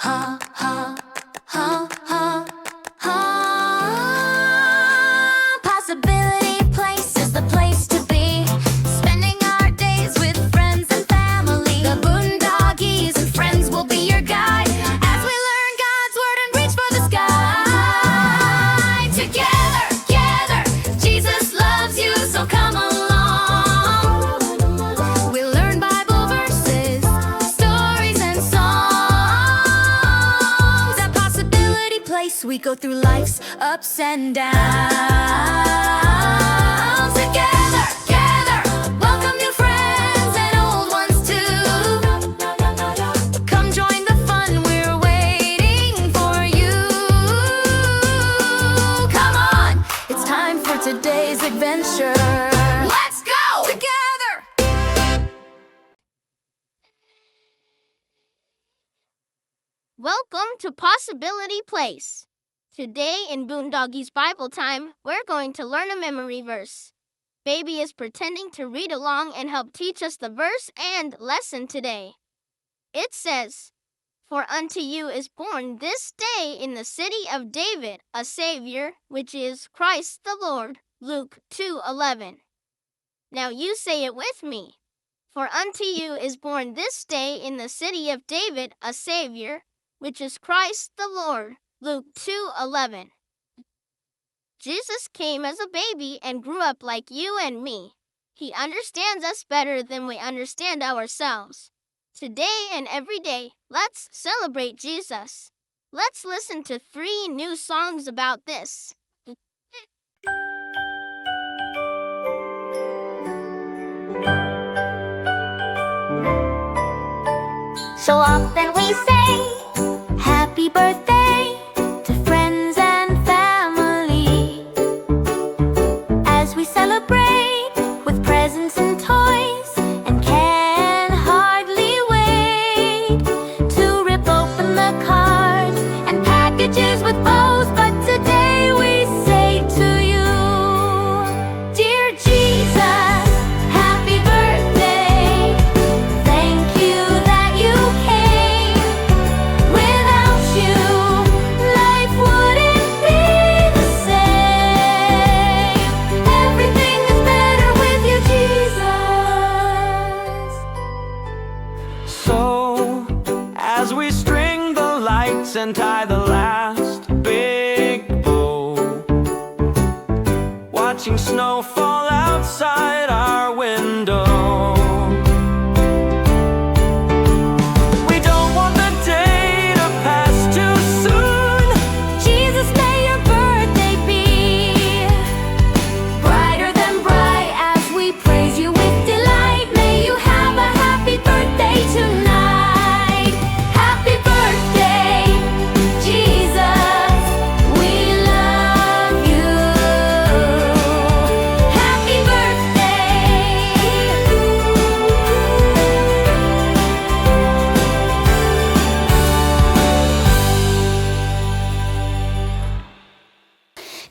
Ha, ha, ha, ha, ha. Possibility Place is the place to be. Spending our days with friends and family. The Boondoggies and friends will be your guide as we learn God's word and reach for the sky. Together, together, Jesus loves you, so come along. We'll learn Bible verses, stories and songs. At Possibility Place, we go through life's ups and downs. Together, together, welcome new friends and old ones too. Come join the fun, we're waiting for you. Come on, it's time for today's adventure. Let's go! Together! Welcome to Possibility Place. Today in Boondoggies Bible Time, we're going to learn a memory verse. Baby is pretending to read along and help teach us the verse and lesson today. It says, "For unto you is born this day in the city of David a Savior, which is Christ the Lord." Luke 2:11. Now you say it with me. For unto you is born this day in the city of David a Savior, which is Christ the Lord. Luke 2:11. Jesus came as a baby and grew up like you and me. He understands us better than we understand ourselves. Today and every day, let's celebrate Jesus. Let's listen to 3 new songs about this. So often we say, happy birthday to friends and family, as we celebrate with presents and toys, and can hardly wait to rip open the cards and packages with bows. But today we say to you, dear Jesus, happy birthday. Thank you that you came. Without you, life wouldn't be the same. Everything is better with you, Jesus. So, as we string the lights and tie the last big bow, watching snow fall outside our window, we don't want the day to pass too soon. Jesus, may your birthday be brighter than bright as we praise you with delight. May you have a happy birthday tonight. Happy birthday, Jesus, we love you. Happy birthday.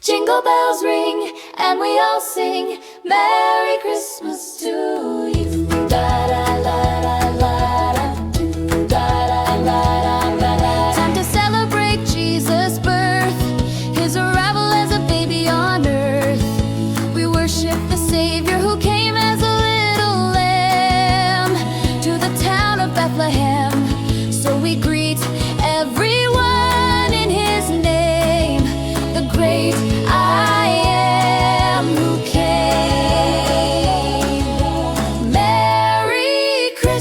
Jingle bells ring and we all sing Merry Christmas to you. Da da la la la da, da da la la la la. Time to celebrate Jesus' birth, his arrival as a baby on earth. We worship the Savior who came as a little lamb to the town of Bethlehem. So we greet everyone in his name, the great I am who came. Merry Christmas.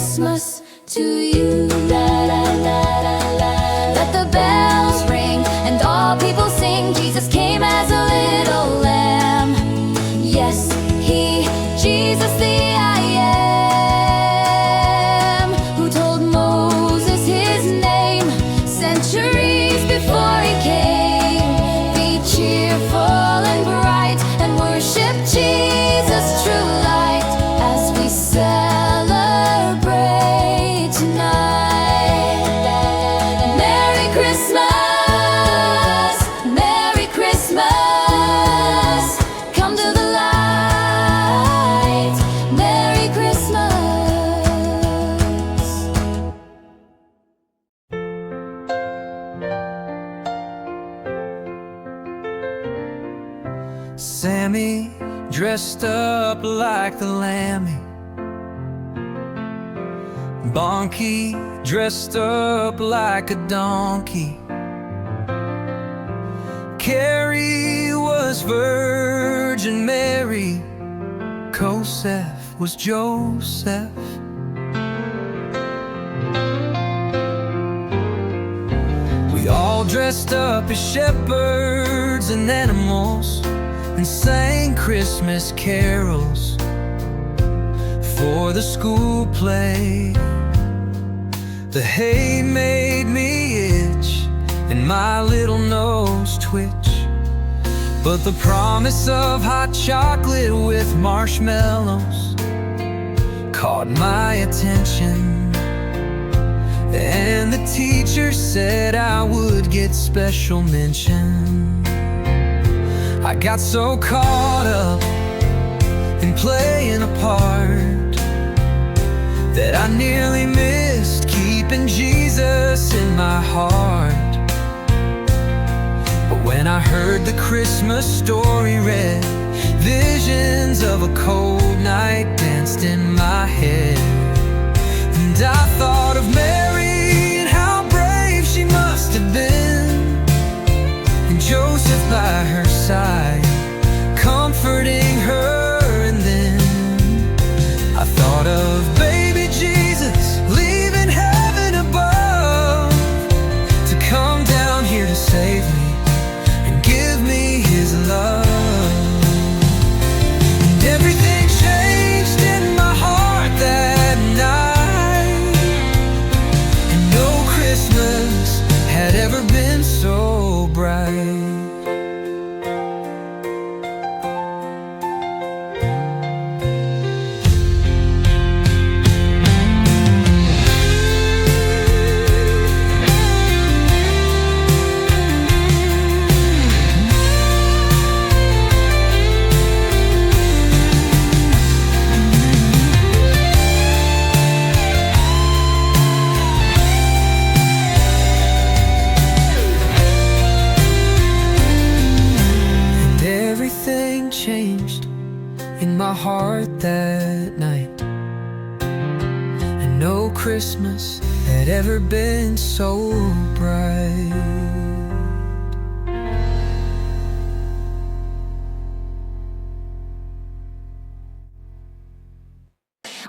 Sammy dressed up like the Lammy. Bonky dressed up like a donkey. Carrie was Virgin Mary. Koseph was Joseph. We all dressed up as shepherds and animals and sang Christmas carols for the school play. The hay made me itch and my little nose twitch, but the promise of hot chocolate with marshmallows caught my attention. And the teacher said I would get special mention. I got so caught up in playing a part that I nearly missed keeping Jesus in my heart. But when I heard the Christmas story read, visions of a cold night danced in my head. And I thought of Mary and how brave she must have been, and Joseph by her side, comforting her. And then I thought of baby Jesus leaving heaven above to come down here to save me and give me his love. And everything changed in my heart that night, and no Christmas had ever been so bright. Changed in my heart that night, and no Christmas had ever been so bright.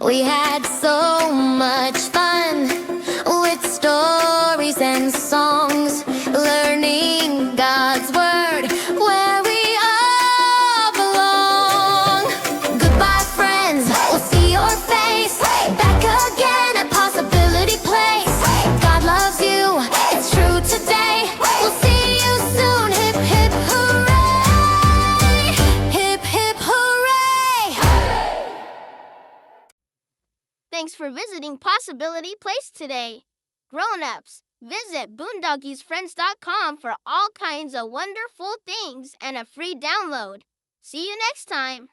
We had so much fun with stories and songs, learning God's word where we all belong. Goodbye, friends, we'll see your face back again at Possibility Place. God loves you, it's true today. We'll see you soon. Hip, hip, hooray! Hip, hip, hooray! Thanks for visiting Possibility Place today. Grown-ups, visit boondoggiesfriends.com for all kinds of wonderful things and a free download. See you next time.